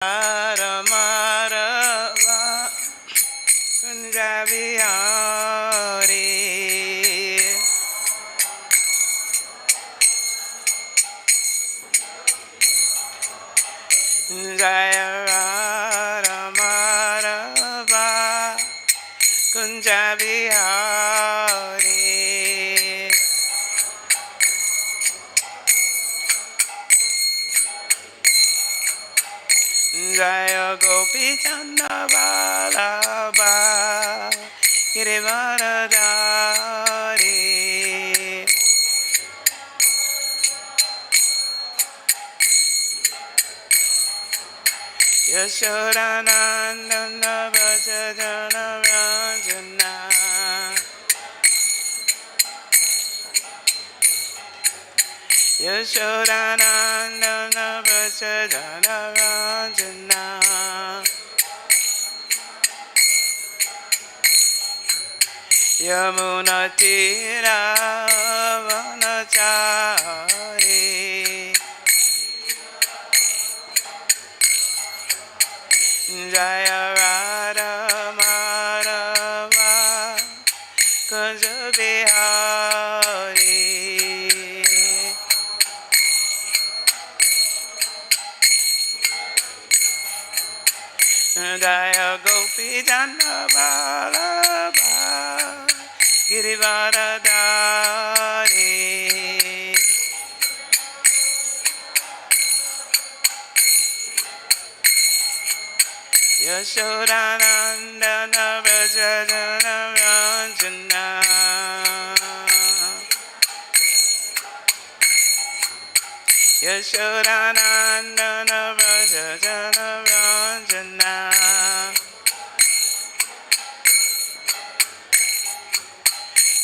Ramarava Kunjabihari Jaya Ramarava Kunjabihari Jaya Gopichandabhalabha Girivaradhari Yashodanandana Vajajana Ranjana Yashodanandana Vajajana Ranjana Yamunatira Vanachari Jaya Radha Madhava Kunjabihari Jaya Gopichandabhalabha Girivaradhari Yashodanandana Vajajana Ranjana Yashodanandana Vajajana Ranjana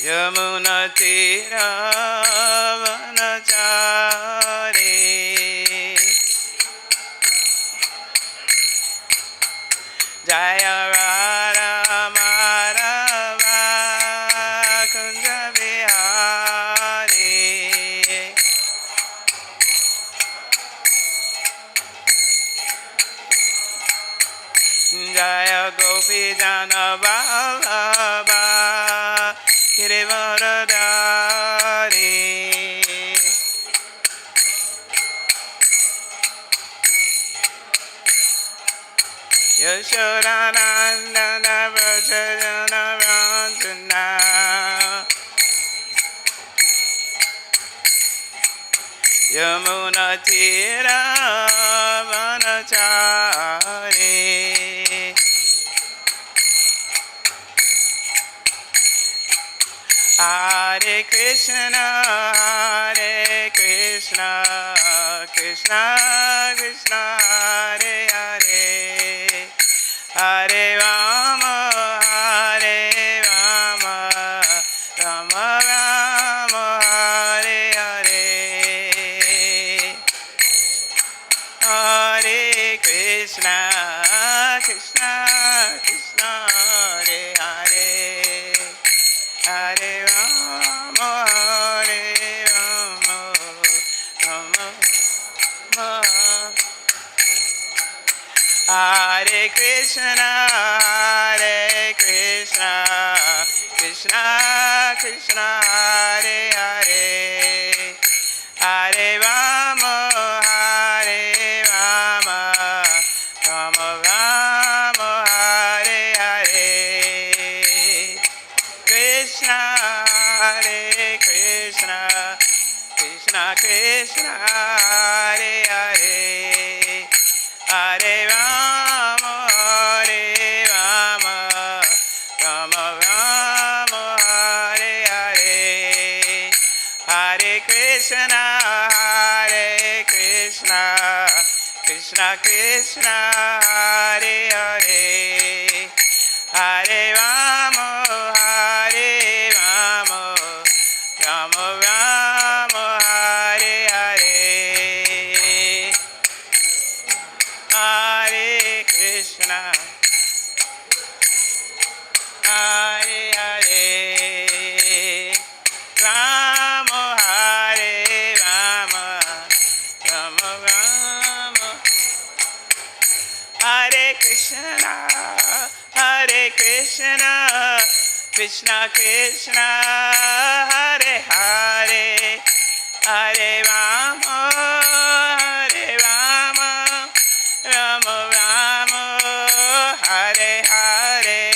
Yamunatira Vanachari Jaya Radha Madhava Kunjabihari Jaya Gopichandabhalabha Girivaradhari Yashodanandana Vajajana Ranjana Yamunatira Vanachari Hare Krishna, Hare Krishna, Krishna Krishna, Hare Hare, Hare Rama, Hare Rama, Rama Rama, Hare Hare, Hare Krishna, Krishna Krishna, Hare Hare, Hare Rama, Hare Rama, Rama Rama. Hare Krishna, Hare Krishna, Krishna Krishna, Hare Hare, Hare Rama, Hare Rama, Rama Rama, Hare Hare, Krishna, Hare Krishna, Krishna Krishna, Hare Hare, Hare Rama, Hare Rama, Rama Rama, Hare Hare, Hare Krishna, Hare Krishna, Krishna Krishna, Hare Hare, Hare Rama, Hare Rama, Rama Rama, Hare Hare, Hare Krishna, Hare Hare, Rama Hare Rama, Rama Rama, Hare Krishna, Hare Krishna, Krishna Krishna, Hare Hare, Hare Rama, Hare Rama, Rama Rama, Hare Hare.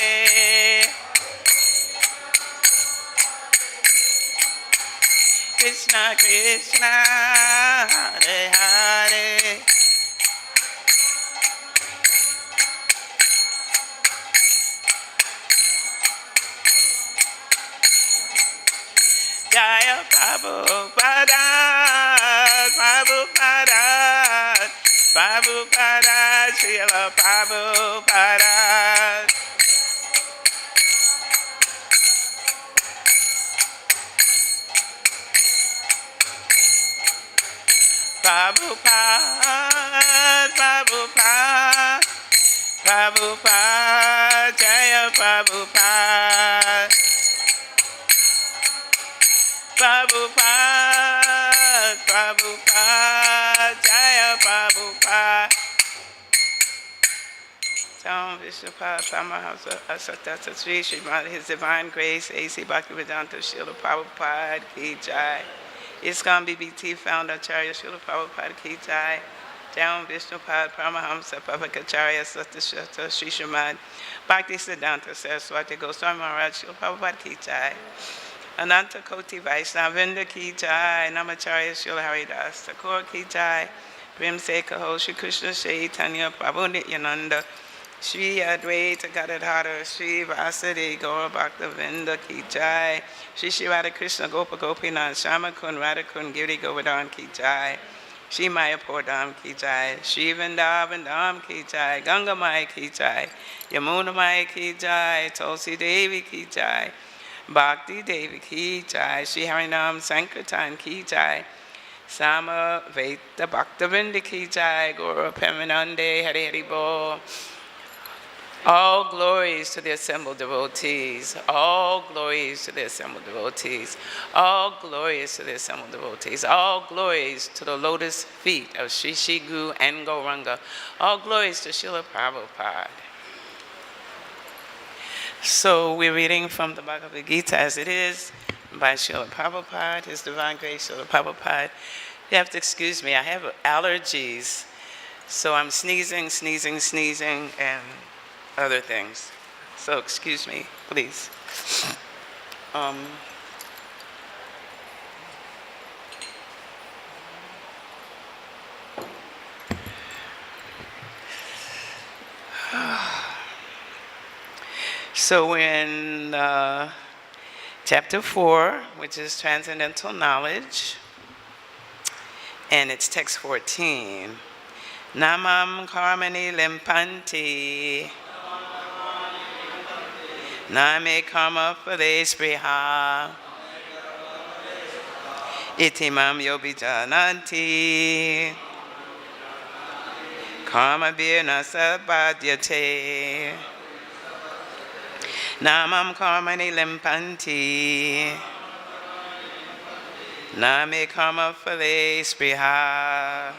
Krishna Krishna, Hare Hare. Jaya Prabhupada, Prabhupada, Prabhupada, Srila Prabhupada. Prabhupada, Prabhupada, Prabhupada, Jaya Prabhupada. Prabhupada, Prabhupada, Jaya Prabhupada. Sam Vishnupada, Paramahamsa, Asatata Sri Srimad, His Divine Grace, A.C. Bhaktivedanta Srila Prabhupada Ki Jai. ISKCON BBT Founder Acharya Srila Prabhupada Ki Jai. Sam Vishnupada, Paramahamsa, Pavakacharya, Satashata Sri Srimad, Bhaktisiddhanta Saraswati Goswami Maharaj Srila Prabhupada Ki Jai. Ananta Koti Vaishnavinda Ki Jai, Namacharya Srila Haridas Thakur Ki Jai, Prem Se Kaho, Shri Krishna Chaitanya Prabhu Nityananda, Shri Advaita Gadadhara, Shri Vasadi Gaura Bhaktavinda Ki Jai, Shri Shri Radha Krishna Gopa Gopinath, Shama Kun Radha Kun Giri Govardhan Ki Jai, Shri Mayapur Dham Ki Jai, Shri Vrindavan Dham Ki Jai, Ganga Maya Ki Jai, Yamuna Maya Ki Jai, Tulsi Devi Ki Jai, Bhakti Devi Ki Jai, Shri Harinam Sankirtan Ki Jai, Sama Veta Bhaktavinda Ki Jai, Guru Premanande Hari Hari Bol. All glories to the assembled devotees. All glories to the assembled devotees. All glories to the assembled devotees. All glories to the lotus feet of Sri Sri Guru and Gauranga. All glories to Srila Prabhupada. So we're reading from the Bhagavad Gita as it is by Srila Prabhupada, His Divine Grace Srila Prabhupada. You have to excuse me, I have allergies, so I'm sneezing, and other things. So excuse me, please. So we're in chapter 4, which is Transcendental Knowledge, and it's text 14. Namam karmani limpanti, name karma-phale spṛhā, iti mam yo bhijānāti, karmabhir nasa badhyate. Namam karmani limpanti, name karma-phale spṛhā,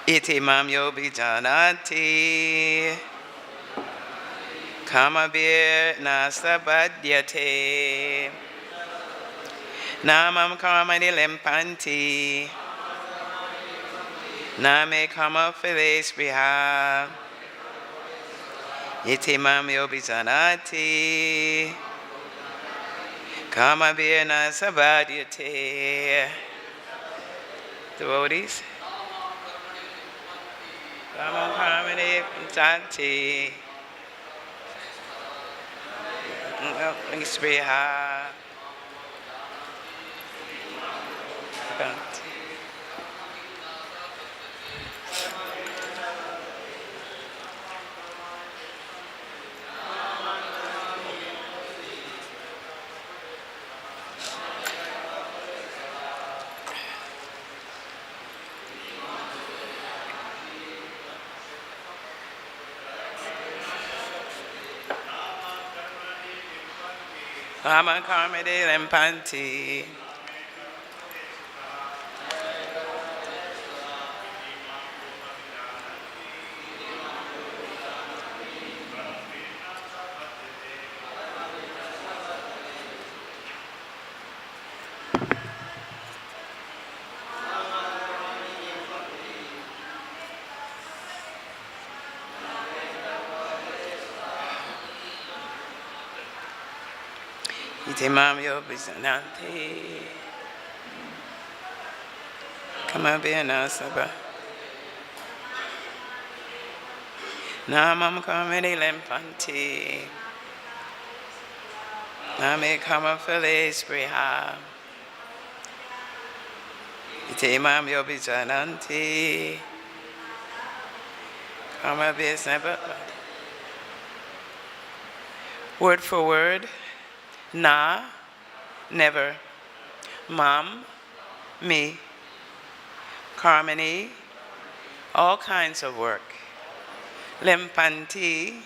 iti mam yo bhijānāti, karmabhir nasa badhyate. Namam karmani limpanti, name karma-phale spṛhā, iti mam yo bhijānāti, karmabhir nasa badhyate. Devotees, Namam karmani limpanti, spṛhā. Namam karmani limpanti, iti mamyo bhijānāti. Karmabhir nasabha. Namam karmini limpanti. Name karma-phale spṛhā. Iti mamyo bhijānāti. Karmabhir. Word for word. Na, never. Mam, me. Karmāṇi, all kinds of work. Limpanti,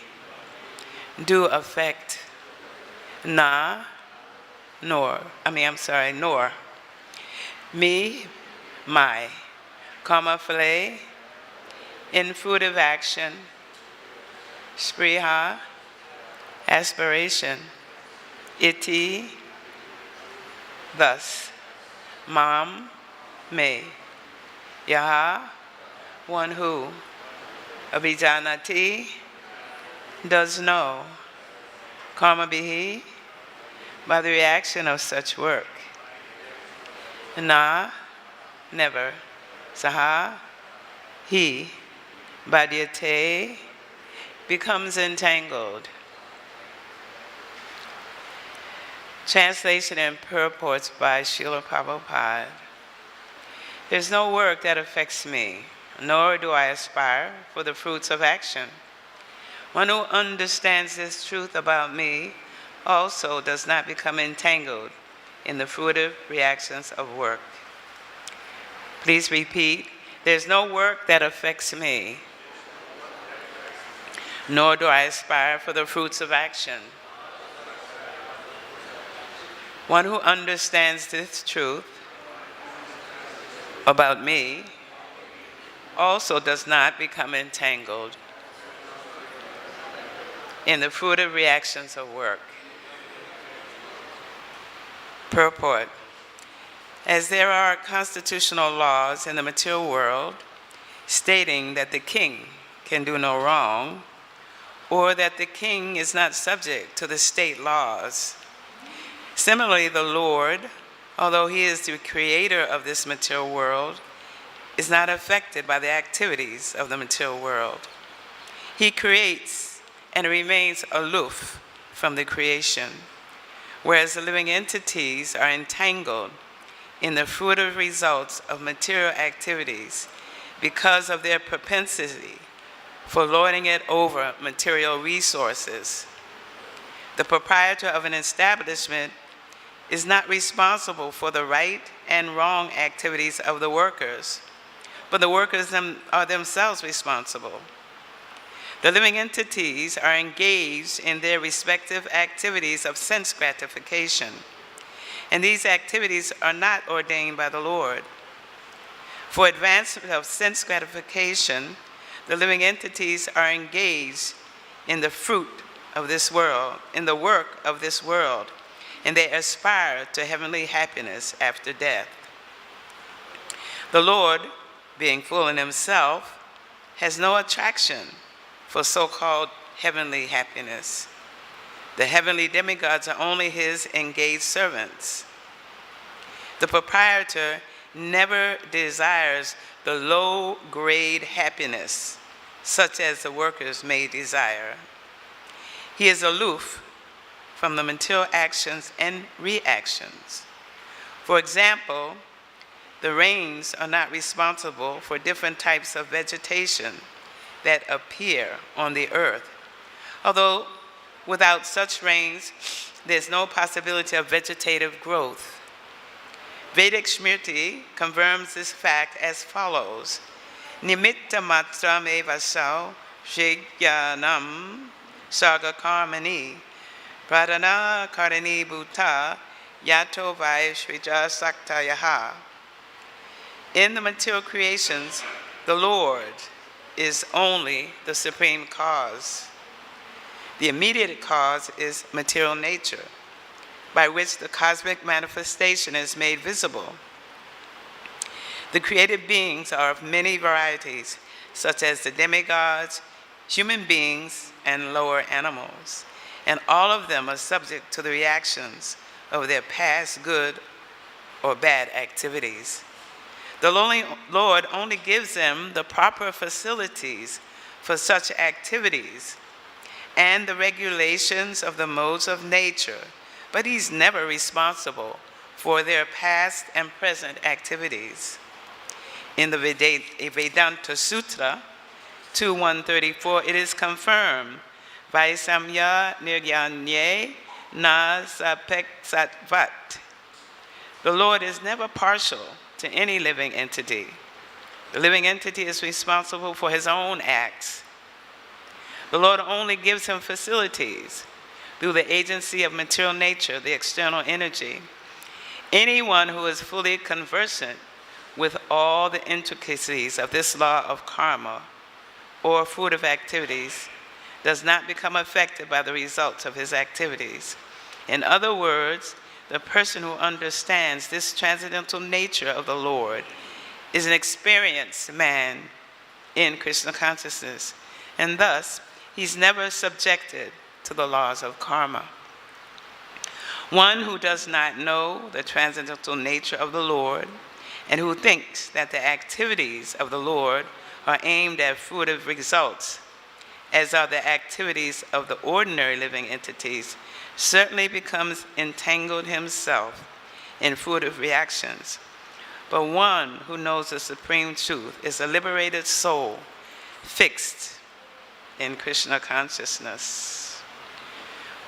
do affect. Na, nor. Me, my. Karma-phale, in fruitive action. Spṛhā, aspiration. Iti, thus. Mam, me. Yaha, one who. Abhijānāti, does know. Karmabhiḥ, by the reaction of such work. Na, never. Saha, he. Badhyate, becomes entangled. Translation and purports by Srila Prabhupada. There's no work that affects me, nor do I aspire for the fruits of action. One who understands this truth about me also does not become entangled in the fruitive reactions of work. Please repeat, there's no work that affects me, nor do I aspire for the fruits of action. One who understands this truth about me also does not become entangled in the fruitive reactions of work. Purport. As there are constitutional laws in the material world stating that the king can do no wrong, or that the king is not subject to the state laws, similarly, the Lord, although he is the creator of this material world, is not affected by the activities of the material world. He creates and remains aloof from the creation, whereas the living entities are entangled in the fruitive results of material activities because of their propensity for lording it over material resources. The proprietor of an establishment is not responsible for the right and wrong activities of the workers, but the workers are themselves responsible. The living entities are engaged in their respective activities of sense gratification, and these activities are not ordained by the Lord. For advancement of sense gratification, the living entities are engaged in the fruit of this world, in the work of this world, and they aspire to heavenly happiness after death. The Lord, being full in himself, has no attraction for so-called heavenly happiness. The heavenly demigods are only his engaged servants. The proprietor never desires the low-grade happiness, such as the workers may desire. He is aloof from the material actions and reactions. For example, the rains are not responsible for different types of vegetation that appear on the earth, although without such rains, there's no possibility of vegetative growth. Vedic smṛti confirms this fact as follows: Nimitta matram evasau shigyanam saga karmāṇi pradana karani bhuta yato vaishvija saktayaha. In the material creations, the Lord is only the supreme cause. The immediate cause is material nature, by which the cosmic manifestation is made visible. The created beings are of many varieties, such as the demigods, human beings, and lower animals, and all of them are subject to the reactions of their past good or bad activities. The Lord only gives them the proper facilities for such activities and the regulations of the modes of nature, but He's never responsible for their past and present activities. In the Vedanta Sutra 2.134, it is confirmed, Vaisamya nirgyanye na sapeksatvat. The Lord is never partial to any living entity. The living entity is responsible for his own acts. The Lord only gives him facilities through the agency of material nature, the external energy. Anyone who is fully conversant with all the intricacies of this law of karma or fruitive activities does not become affected by the results of his activities. In other words, the person who understands this transcendental nature of the Lord is an experienced man in Krishna consciousness, and thus he's never subjected to the laws of karma. One who does not know the transcendental nature of the Lord and who thinks that the activities of the Lord are aimed at fruitive results, as are the activities of the ordinary living entities, certainly becomes entangled himself in fruitive reactions. But one who knows the supreme truth is a liberated soul fixed in Krishna consciousness.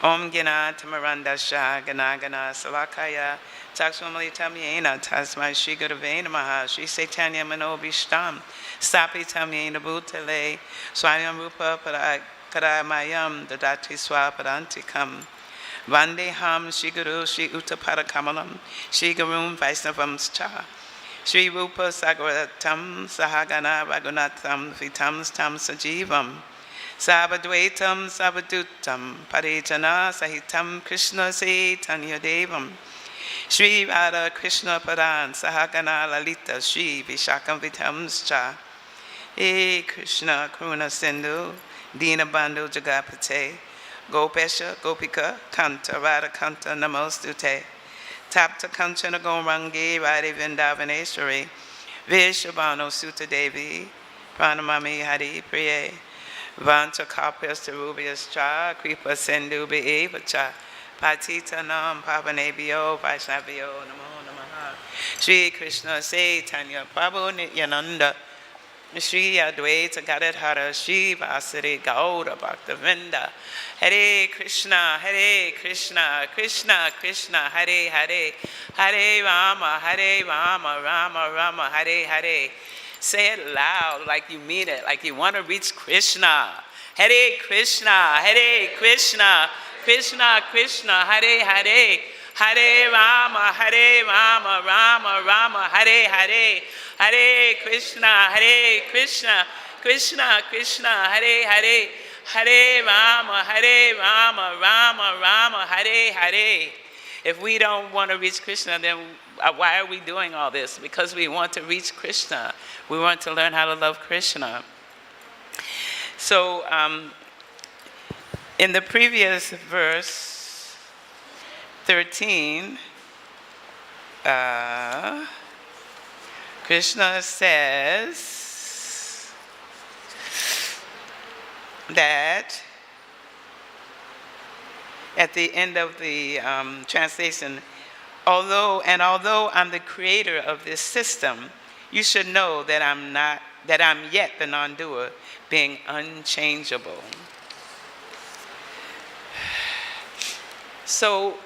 Om Gana Tamarandasha Gana Gana Salakaya Taksumalitam Yena Tasmai Shri Gurave Namaha Shri Chaitanya Manobishtam Stapitam Yena Bhutale Swayam Rupa Karamayam Dadati Swaparantikam Vandeham Shri Guru Shri Uttaparakamalam Shri Gurum Vaisnavamscha Shri Rupa Sagaratam Sahagana Ragunatam Vitam Tam Sajivam Sabadvaitam Sabadutam Parijana Sahitam Krishna Chaitanya Devam Shri Radha Krishna Paran Sahagana Lalita Shri Vishakam Vitamscha E Krishna Karuna Sindhu Dina Bandhu Jagapate Gopesha Gopika Kanta Radha Kanta Namostute Tapta Kanchana Gorangi Radhi Vindavaneshwari Vishabhano Sutta Devi Pranamami Hari Priye Vanta Kalpyas Terubias Cha Kripa Sindhu Be'eva Cha Patita Nam Pavanebhyo Vaishnavyo Namo Namaha Shri Krishna Chaitanya Prabhu Nityananda Shri Advaita Gadadhara Shri Vasari Gaura Bhaktavinda Hare Krishna Krishna Krishna Hare Hare Hare Rama Rama Rama Hare Hare. Say it loud like you mean it, like you want to reach Krishna. Hare Krishna Krishna Krishna Hare Hare Hare Rama Rama Rama Hare Hare Hare Krishna Krishna Krishna Hare Hare Hare Rama Rama Hare Hare. If we don't want to reach Krishna, then why are we doing all this? Because we want to reach Krishna. We want to learn how to love Krishna. So in the previous verse 13, Krishna says that at the end of the translation, although I'm the creator of this system, you should know that I'm yet the non-doer, being unchangeable. So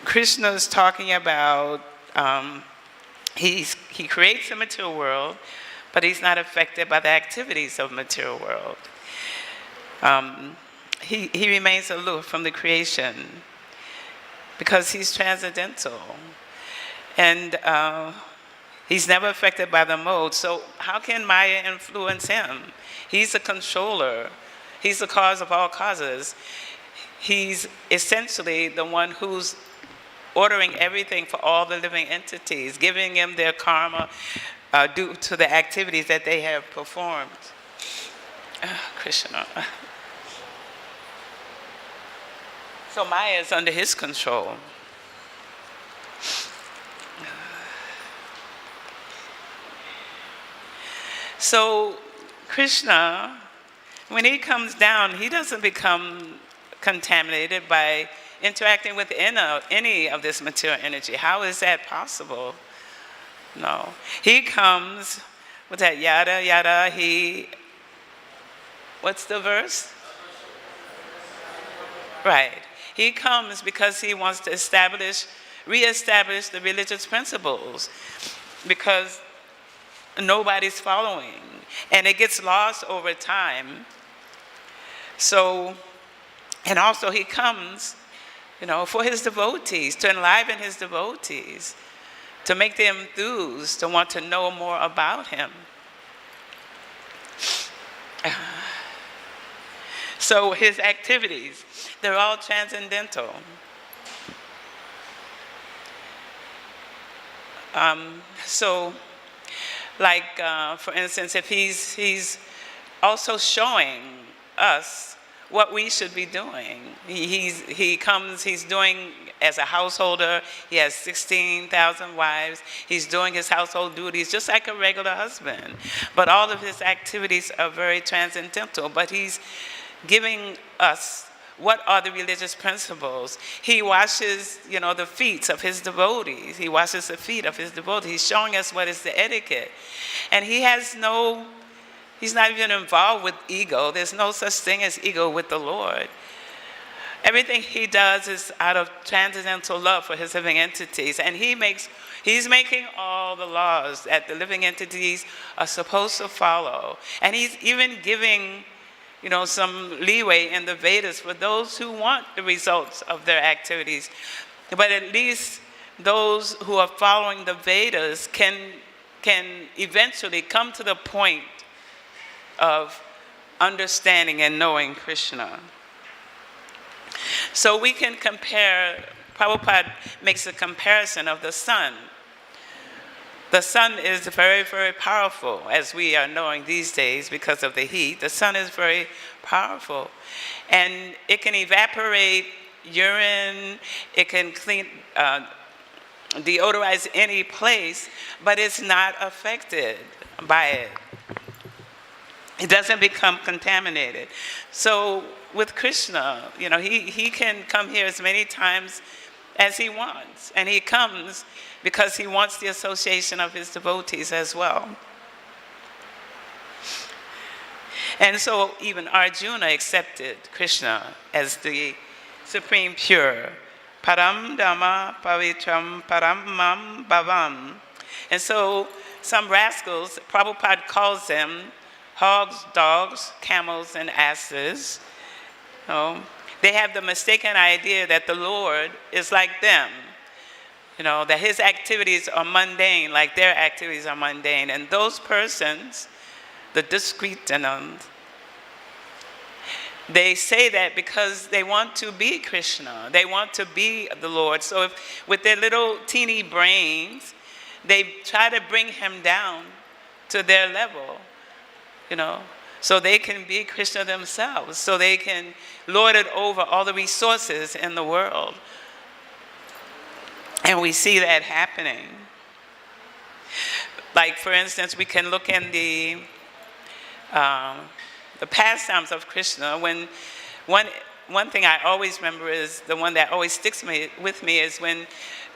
Krishna's talking about he creates the material world, but he's not affected by the activities of the material world. He remains aloof from the creation because he's transcendental. And he's never affected by the mode. So how can Maya influence him? He's a controller. He's the cause of all causes. He's essentially the one who's ordering everything for all the living entities, giving them their karma due to the activities that they have performed. Krishna. So Maya is under his control. So Krishna, when he comes down, he doesn't become contaminated by interacting with any of this material energy. How is that possible? No. He comes with that yada, yada, what's the verse? Right. He comes because he wants to reestablish the religious principles, because nobody's following, and it gets lost over time. So, and also he comes, for his devotees, to enliven his devotees, to make them enthused, to want to know more about him. So his activities, they're all transcendental. So, like, for instance, if he's also showing us what we should be doing. He comes, he's doing, as a householder, he has 16,000 wives. He's doing his household duties just like a regular husband. But all of his activities are very transcendental. But he's giving us what are the religious principles. He washes, the feet of his devotees. He washes the feet of his devotees. He's showing us what is the etiquette. And he's not even involved with ego. There's no such thing as ego with the Lord. Everything he does is out of transcendental love for his living entities. And he's making all the laws that the living entities are supposed to follow. And he's even giving some leeway in the Vedas for those who want the results of their activities. But at least those who are following the Vedas can eventually come to the point of understanding and knowing Krishna. So we can compare, Prabhupada makes a comparison of the sun. The sun is very, very powerful, as we are knowing these days because of the heat. The sun is very powerful. And it can evaporate urine, it can deodorize any place, but it's not affected by it. It doesn't become contaminated. So with Krishna, he can come here as many times as he wants. And he comes because he wants the association of his devotees as well. And so even Arjuna accepted Krishna as the supreme pure. Param Dhamma Pavitram Paramam Bhavam. And so some rascals, Prabhupada calls them hogs, dogs, camels, and asses. They have the mistaken idea that the Lord is like them. That his activities are mundane, like their activities are mundane. And those persons, the discreet they say that because they want to be Krishna. They want to be the Lord. So if, with their little teeny brains, they try to bring him down to their level, so they can be Krishna themselves, so they can lord it over all the resources in the world. And we see that happening. Like, for instance, we can look in the pastimes of Krishna. When one thing I always remember is the one that always sticks with me is when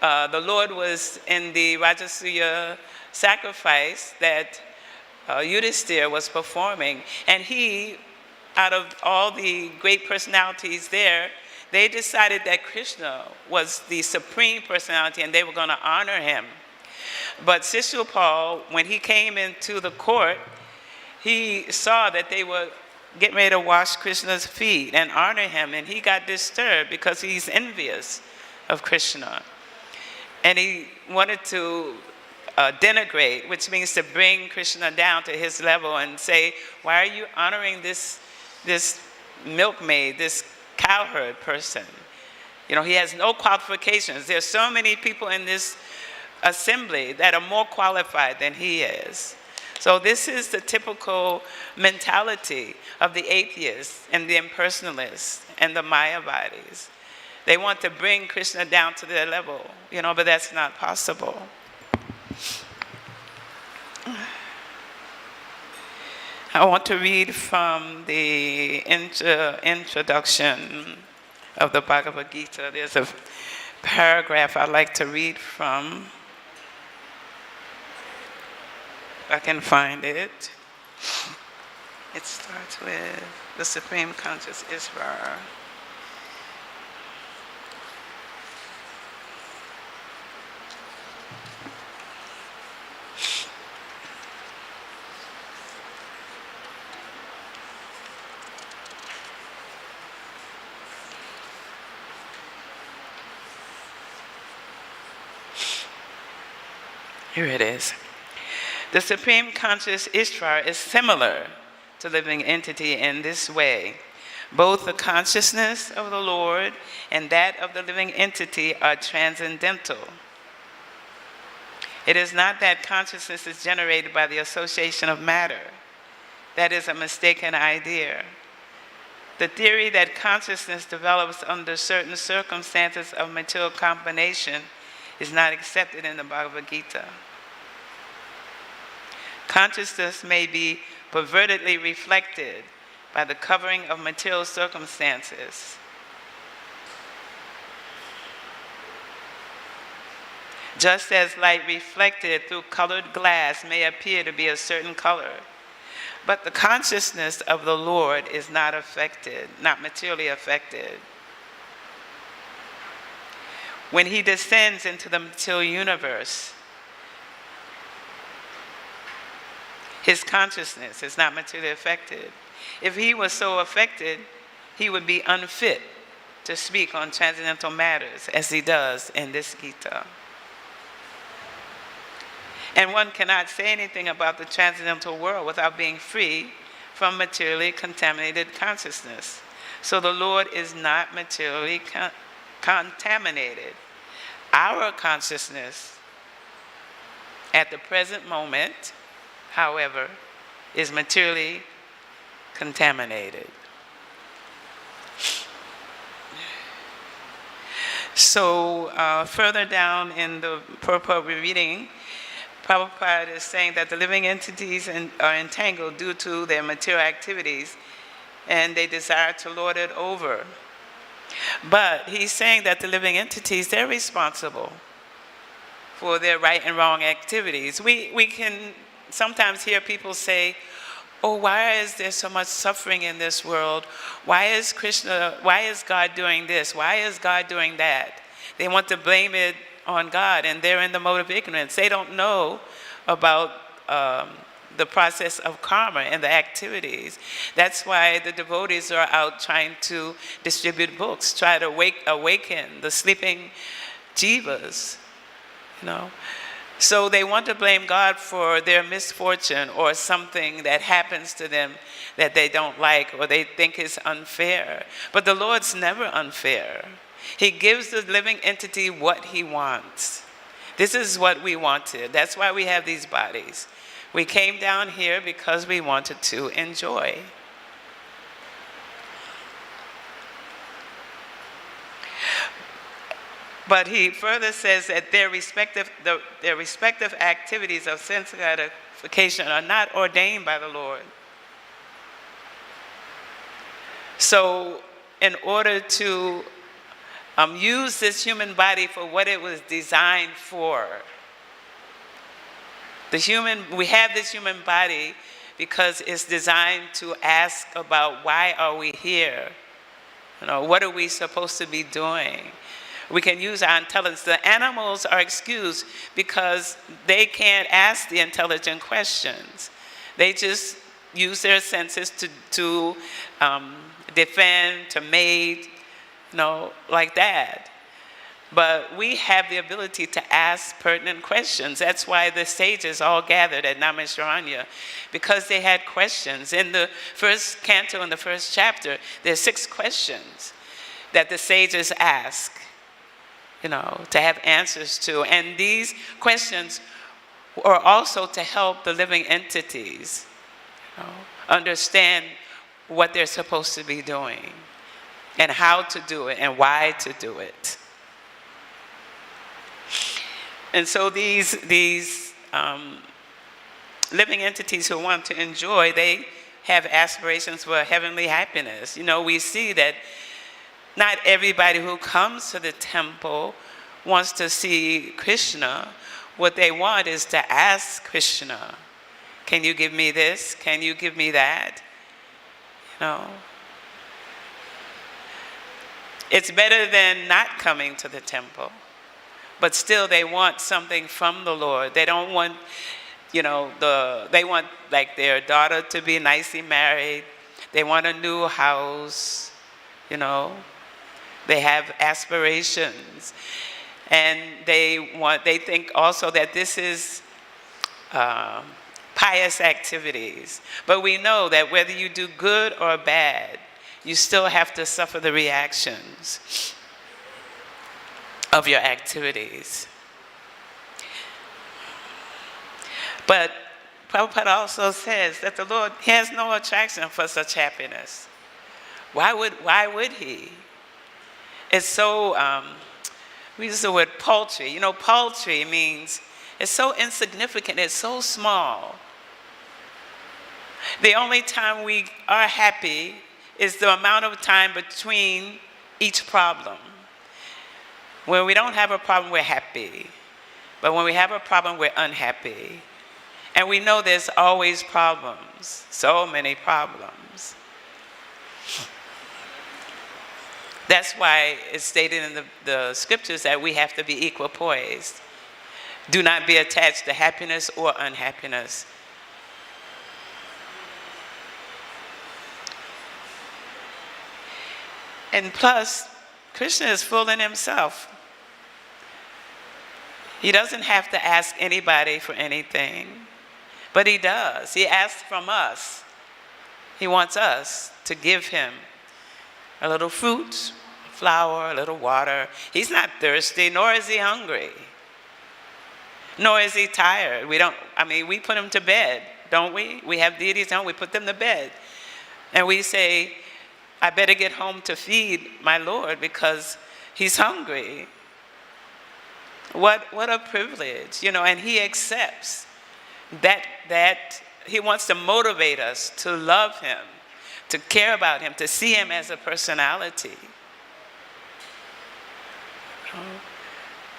the Lord was in the Rajasuya sacrifice that Yudhisthira was performing, and he, out of all the great personalities there, they decided that Krishna was the supreme personality and they were going to honor him. But Shishupal, when he came into the court, he saw that they were getting ready to wash Krishna's feet and honor him, and he got disturbed because he's envious of Krishna. And he wanted to denigrate, which means to bring Krishna down to his level and say, why are you honoring this milkmaid, this cowherd person? He has no qualifications. There's so many people in this assembly that are more qualified than he is. So this is the typical mentality of the atheists and the impersonalists and the Mayavadis. They want to bring Krishna down to their level, but that's not possible. I want to read from the introduction of the Bhagavad Gita. There's a paragraph I'd like to read from. If I can find it. It starts with the Supreme Conscious Ishvara. Here it is. The Supreme Conscious Ishvara is similar to living entity in this way. Both the consciousness of the Lord and that of the living entity are transcendental. It is not that consciousness is generated by the association of matter. That is a mistaken idea. The theory that consciousness develops under certain circumstances of material combination is not accepted in the Bhagavad Gita. Consciousness may be pervertedly reflected by the covering of material circumstances. Just as light reflected through colored glass may appear to be a certain color, but the consciousness of the Lord is not affected, not materially affected. When he descends into the material universe, his consciousness is not materially affected. If he was so affected, he would be unfit to speak on transcendental matters as he does in this Gita. And one cannot say anything about the transcendental world without being free from materially contaminated consciousness. So the Lord is not materially contaminated. Our consciousness at the present moment, however, is materially contaminated. So further down in the purport we're reading, Prabhupada is saying that the living entities are entangled due to their material activities and they desire to lord it over. But he's saying that the living entities, they're responsible for their right and wrong activities. We can sometimes hear people say, oh, why is there so much suffering in this world? Why is God doing this? Why is God doing that? They want to blame it on God, and they're in the mode of ignorance. They don't know about the process of karma and the activities. That's why the devotees are out trying to distribute books, try to awaken the sleeping jivas, you know. So they want to blame God for their misfortune or something that happens to them that they don't like or they think is unfair. But the Lord's never unfair. He gives the living entity what he wants. This is what we wanted. That's why we have these bodies. We came down here because we wanted to enjoy. But he further says that their respective activities of sense gratification are not ordained by the Lord. So in order to use this human body for what it was designed for, we have this human body because it's designed to ask about why are we here? You know, what are we supposed to be doing? We can use our intelligence. The animals are excused because they can't ask the intelligent questions. They just use their senses to defend, to mate, you know, like that. But we have the ability to ask pertinent questions. That's why the sages all gathered at Naimisharanya, because they had questions. In the first canto, in the first chapter, there's 6 questions that the sages ask, you know, to have answers to. And these questions are also to help the living entities, you know, understand what they're supposed to be doing and how to do it and why to do it. And so these living entities who want to enjoy, they have aspirations for heavenly happiness. We see that not everybody who comes to the temple wants to see Krishna. What they want is to ask Krishna, can you give me this? Can you give me that? It's better than not coming to the temple. But still they want something from the Lord. They don't want, they want like their daughter to be nicely married. They want a new house, They have aspirations. And they think also that this is pious activities. But we know that whether you do good or bad, you still have to suffer the reactions of your activities. But Prabhupada also says that the Lord has no attraction for such happiness. Why would he? It's so, we use the word paltry. Paltry means it's so insignificant, it's so small. The only time we are happy is the amount of time between each problem. When we don't have a problem, we're happy. But when we have a problem, we're unhappy. And we know there's always problems, so many problems. That's why it's stated in the scriptures that we have to be equipoised. Do not be attached to happiness or unhappiness. And plus, Krishna is full in himself. He doesn't have to ask anybody for anything, but he does. He asks from us. He wants us to give him a little fruit, a flower, a little water. He's not thirsty, nor is he hungry, nor is he tired. We put him to bed, don't we? We have deities, don't we? Put them to bed. And we say, I better get home to feed my Lord because he's hungry. What a privilege, and he accepts that he wants to motivate us to love him, to care about him, to see him as a personality.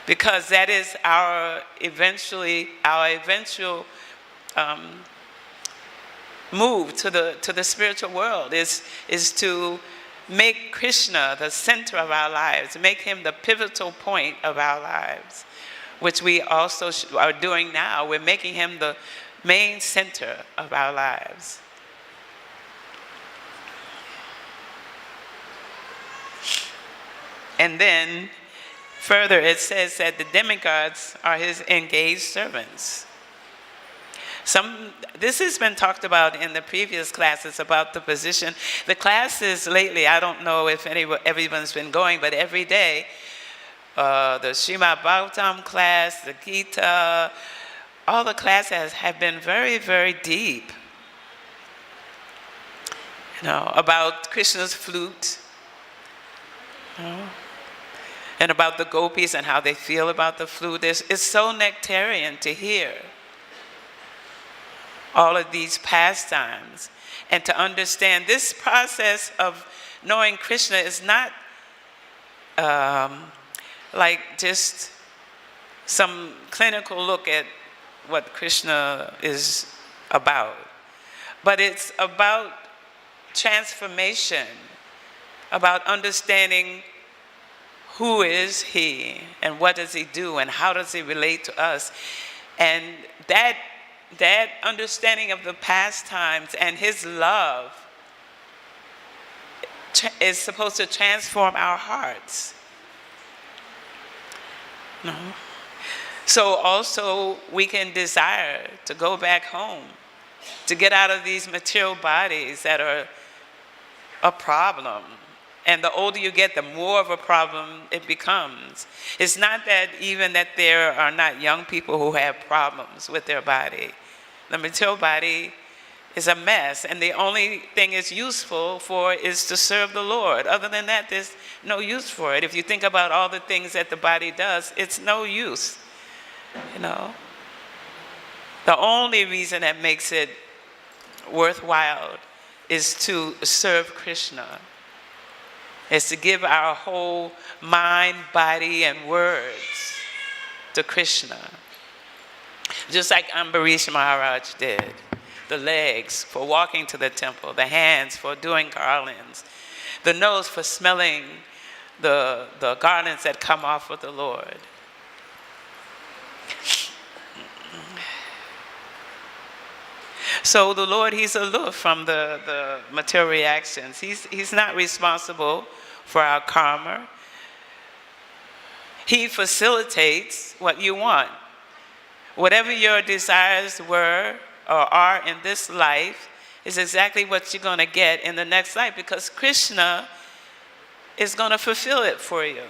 Because that is our eventual move to the spiritual world is to make Krishna the center of our lives, make him the pivotal point of our lives, which we also are doing now. We're making him the main center of our lives. And then further it says that the demigods are his engaged servants. This has been talked about in the previous classes about the position. The classes lately, I don't know if everyone's been going, but every day, the Srimad Bhagavatam class, the Gita, all the classes have been very, very deep. About Krishna's flute, and about the gopis and how they feel about the flute. It's so nectarian to hear all of these pastimes, and to understand this process of knowing Krishna is not like just some clinical look at what Krishna is about, but it's about transformation, about understanding who is he and what does he do and how does he relate to us. And that understanding of the pastimes and his love is supposed to transform our hearts. So also we can desire to go back home, to get out of these material bodies that are a problem. And the older you get, the more of a problem it becomes. It's not that even that there are not young people who have problems with their body. The material body is a mess, and the only thing it's useful for is to serve the Lord. Other than that, there's no use for it. If you think about all the things that the body does, it's no use. The only reason that makes it worthwhile is to serve Krishna. Is to give our whole mind, body, and words to Krishna. Just like Ambarish Maharaj did. The legs for walking to the temple, the hands for doing garlands, the nose for smelling the garlands that come off of the Lord. So the Lord, he's aloof from the material reactions. He's not responsible for our karma. He facilitates what you want. Whatever your desires were or are in this life is exactly what you're going to get in the next life, because Krishna is going to fulfill it for you.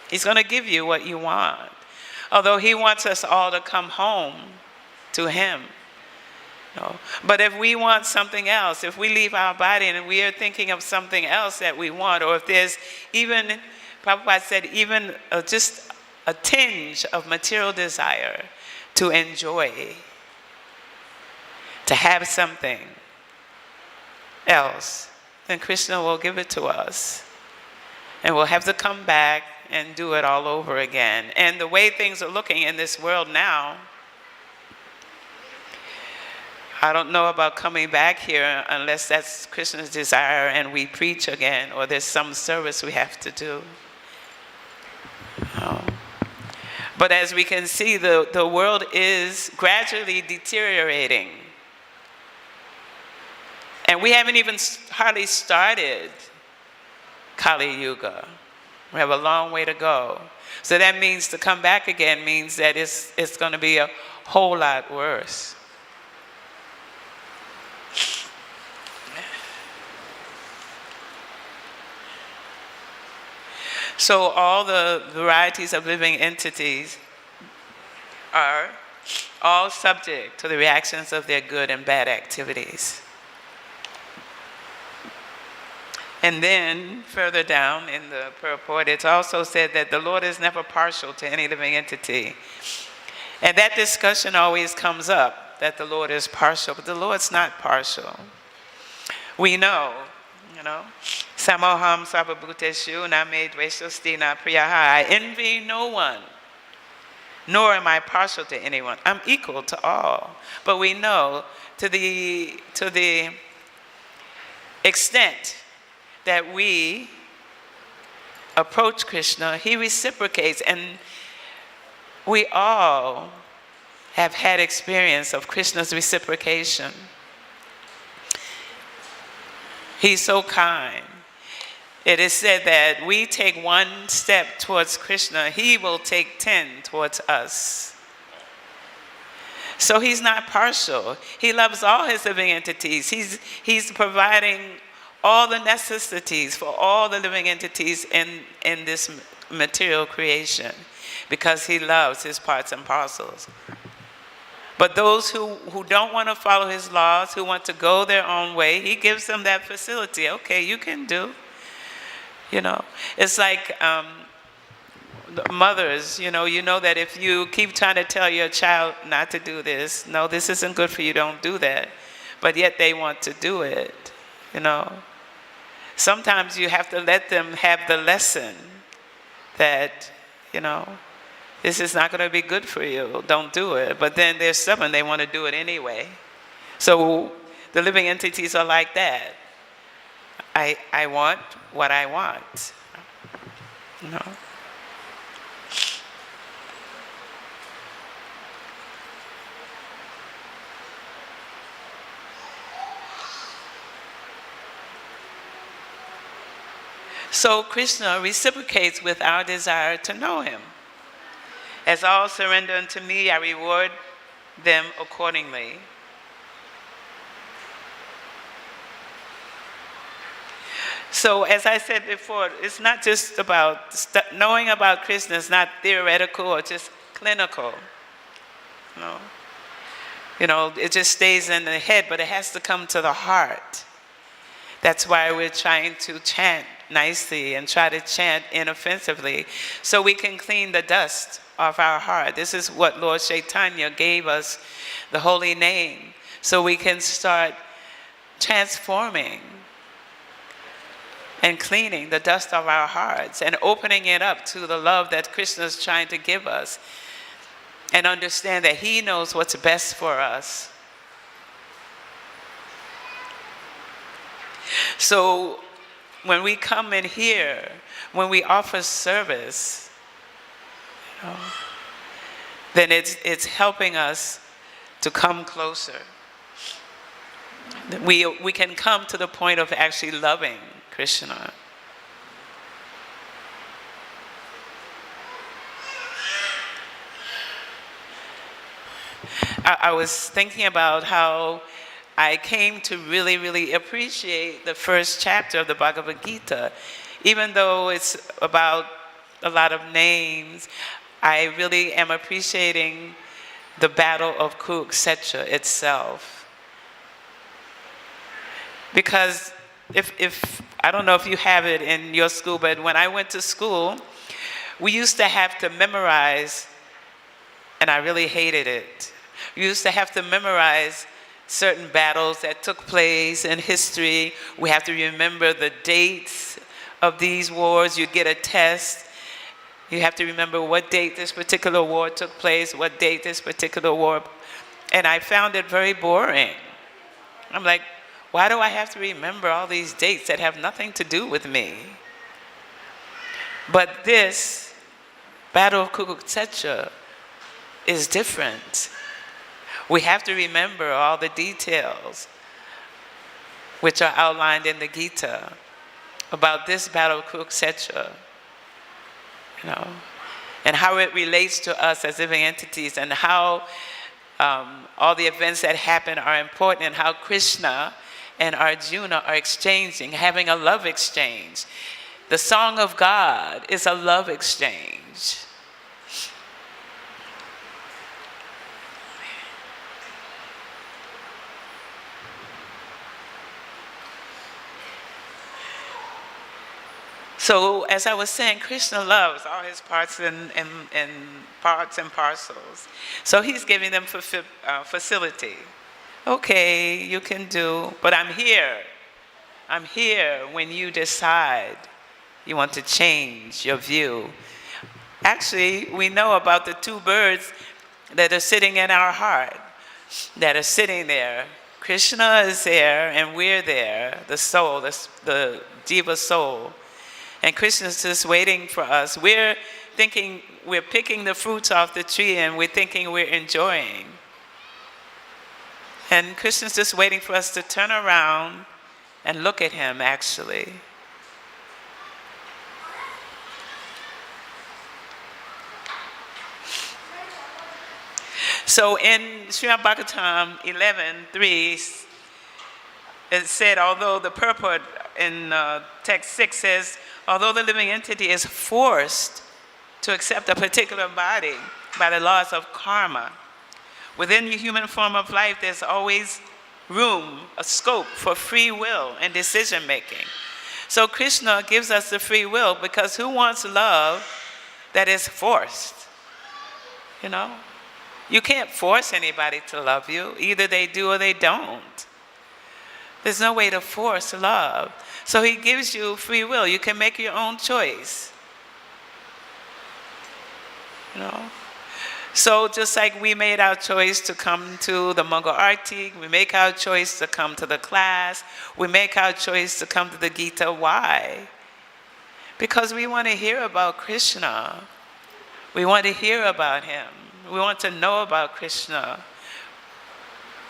He's going to give you what you want. Although he wants us all to come home to him. No. But if we want something else, if we leave our body and we are thinking of something else that we want, or if there's even, Prabhupada said, even just a tinge of material desire to enjoy, to have something else, then Krishna will give it to us. And we'll have to come back and do it all over again. And the way things are looking in this world now, I don't know about coming back here unless that's Krishna's desire and we preach again, or there's some service we have to do. But as we can see, the world is gradually deteriorating. And we haven't even hardly started Kali Yuga. We have a long way to go. So that means to come back again means that it's going to be a whole lot worse. So all the varieties of living entities are all subject to the reactions of their good and bad activities. And then further down in the Purport, it's also said that the Lord is never partial to any living entity. And that discussion always comes up, that the Lord is partial, but the Lord's not partial. We know, Samoham sarvabhuteshu name dveshasti na priyaha. I envy no one, nor am I partial to anyone. I'm equal to all. But we know to the extent that we approach Krishna, he reciprocates, and we all have had experience of Krishna's reciprocation. He's so kind. It is said that we take one step towards Krishna, he will take 10 towards us. So he's not partial. He loves all his living entities. He's providing all the necessities for all the living entities in this material creation, because he loves his parts and parcels. But those who don't want to follow his laws, who want to go their own way, he gives them that facility. Okay, you can do. It's like mothers, you know that if you keep trying to tell your child not to do this, no, this isn't good for you, don't do that. But yet they want to do it, Sometimes you have to let them have the lesson that, this is not going to be good for you. Don't do it. But then they're stubborn. They want to do it anyway. So the living entities are like that. I want what I want. So Krishna reciprocates with our desire to know him. As all surrender unto me, I reward them accordingly. So as I said before, it's not just about knowing about Krishna. It's not theoretical or just clinical. It just stays in the head, but it has to come to the heart. That's why we're trying to chant nicely and try to chant inoffensively, so we can clean the dust off our heart. This is what Lord Chaitanya gave us, the holy name, so we can start transforming and cleaning the dust of our hearts and opening it up to the love that Krishna is trying to give us, and understand that he knows what's best for us. So when we come in here, when we offer service, then it's helping us to come closer. We can come to the point of actually loving Krishna. I was thinking about how I came to really, really appreciate the first chapter of the Bhagavad Gita. Even though it's about a lot of names, I really am appreciating the battle of Kurukshetra itself. Because if I don't know if you have it in your school, but when I went to school, we used to have to memorize, and I really hated it. We used to have to memorize certain battles that took place in history. We have to remember the dates of these wars. You get a test. You have to remember what date this particular war took place, what date this particular war. And I found it very boring. I'm like, why do I have to remember all these dates that have nothing to do with me? But this Battle of Kurukshetra is different. We have to remember all the details which are outlined in the Gita about this Battle of Kurukshetra, and how it relates to us as living entities, and how all the events that happen are important, and how Krishna and Arjuna are exchanging, having a love exchange. The song of God is a love exchange. So, as I was saying, Krishna loves all his parts and parts and parcels. So he's giving them facility. Okay, you can do, but I'm here. I'm here when you decide you want to change your view. Actually, we know about the two birds that are sitting in our heart, that are sitting there. Krishna is there and we're there, the soul, the jiva soul. And Krishna's just waiting for us. We're thinking we're picking the fruits off the tree and we're thinking we're enjoying. And Krishna's just waiting for us to turn around and look at him, actually. So in Srimad Bhagavatam 11:3, it said, although the purport in text 6 says, although the living entity is forced to accept a particular body by the laws of karma, within the human form of life, there's always room, a scope for free will and decision making. So Krishna gives us the free will, because who wants love that is forced? You can't force anybody to love you. Either they do or they don't. There's no way to force love. So he gives you free will. You can make your own choice. So just like we made our choice to come to the Mongol Arctic, we make our choice to come to the class, we make our choice to come to the Gita. Why? Because we want to hear about Krishna. We want to hear about him. We want to know about Krishna.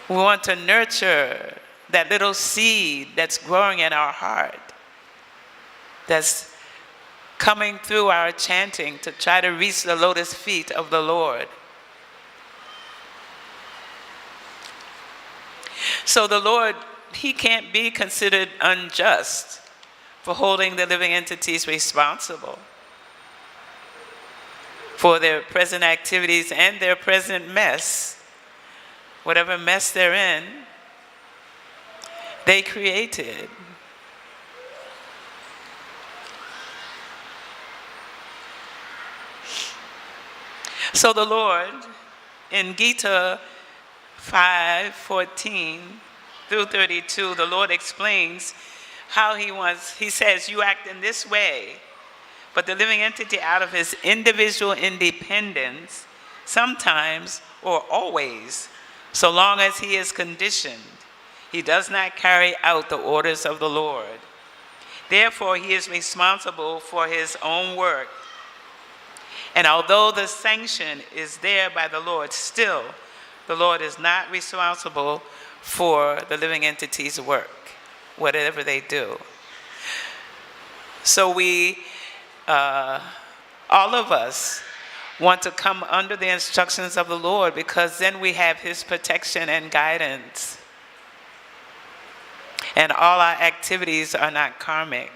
We want to nurture that little seed that's growing in our heart, that's coming through our chanting to try to reach the lotus feet of the Lord. So the Lord, he can't be considered unjust for holding the living entities responsible for their present activities and their present mess. Whatever mess they're in, they created. So the Lord, in Gita 5:14, through 32, the Lord explains how he says, you act in this way, but the living entity out of his individual independence, sometimes or always, so long as he is conditioned, he does not carry out the orders of the Lord. Therefore, he is responsible for his own work. And although the sanction is there by the Lord, still, the Lord is not responsible for the living entity's work, whatever they do. So we, all of us, want to come under the instructions of the Lord, because then we have his protection and guidance. And all our activities are not karmic.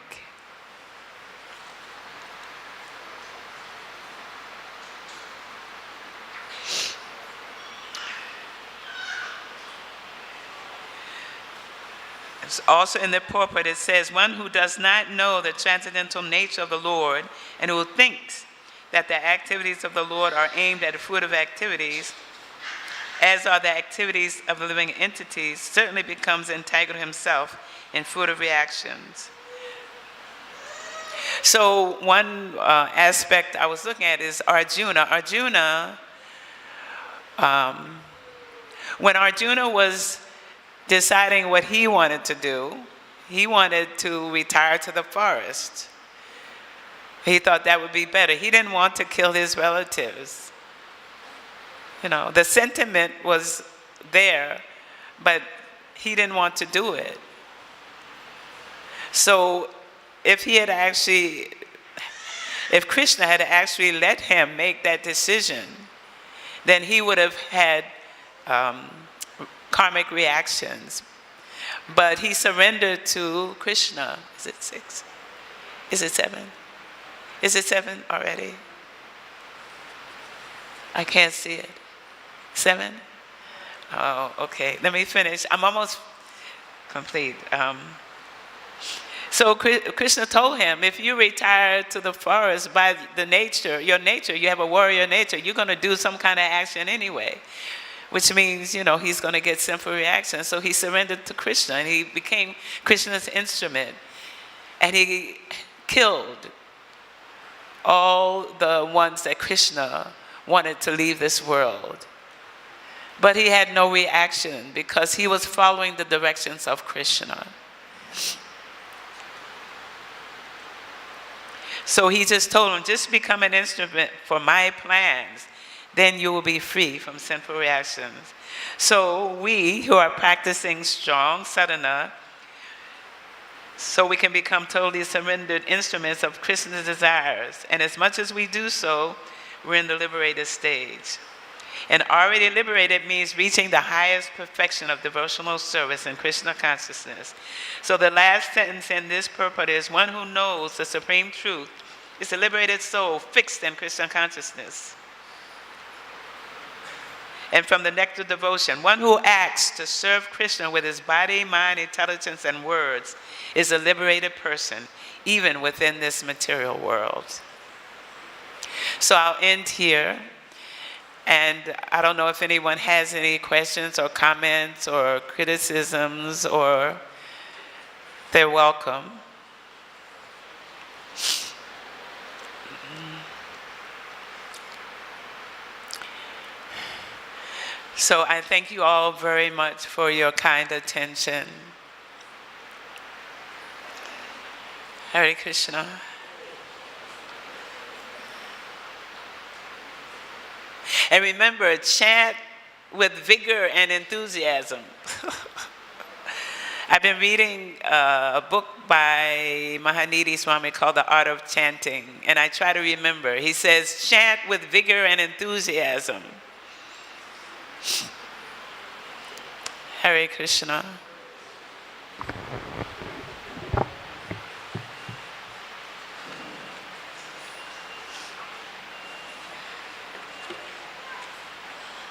Also in the Purport it says, one who does not know the transcendental nature of the Lord and who thinks that the activities of the Lord are aimed at fruitive activities, as are the activities of the living entities, certainly becomes entangled himself in fruitive reactions. So one aspect I was looking at is Arjuna. When Arjuna was deciding what he wanted to do, he wanted to retire to the forest. He thought that would be better. He didn't want to kill his relatives. You know, the sentiment was there, but he didn't want to do it. So if Krishna had actually let him make that decision, then he would have had karmic reactions. But he surrendered to Krishna. Is it 6? Is it 7? Is it 7 already? I can't see it. 7? Oh, okay. Let me finish. I'm almost complete. So Krishna told him, if you retire to the forest by your nature, you have a warrior nature, you're going to do some kind of action anyway. Which means, he's going to get sinful reactions. So he surrendered to Krishna, and he became Krishna's instrument. And he killed all the ones that Krishna wanted to leave this world. But he had no reaction because he was following the directions of Krishna. So he just told him, just become an instrument for my plans. Then you will be free from sinful reactions. So we who are practicing strong sadhana, so we can become totally surrendered instruments of Krishna's desires. And as much as we do so, we're in the liberated stage. And already liberated means reaching the highest perfection of devotional service in Krishna consciousness. So the last sentence in this purport is, one who knows the supreme truth is a liberated soul fixed in Krishna consciousness. And from the nectar devotion, one who acts to serve Krishna with his body, mind, intelligence, and words is a liberated person, even within this material world. So I'll end here. And I don't know if anyone has any questions or comments or criticisms, or they're welcome. So I thank you all very much for your kind attention. Hare Krishna. And remember, chant with vigor and enthusiasm. I've been reading a book by Mahanidhi Swami called The Art of Chanting, and I try to remember. He says, chant with vigor and enthusiasm. Hare Krishna.